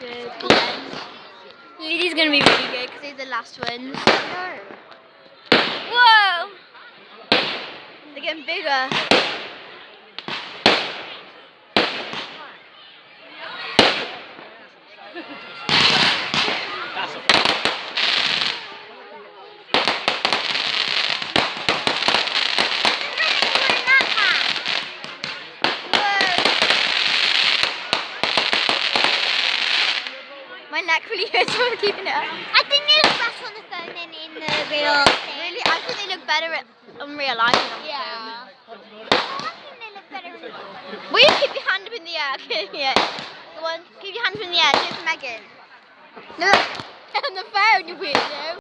good. Yeah. These are going to be really good because these are the last ones. Whoa! They're getting bigger. My neck really hurts from keeping it up. I think they look better on the phone than in the real thing. Really? I think they look better in real life than on the Yeah. phone. I think they look better in the phone. Will you keep your hand up in the air? Yeah. Go on, keep your hand up in the air. Do it for Megan. No, on the phone, you weirdo.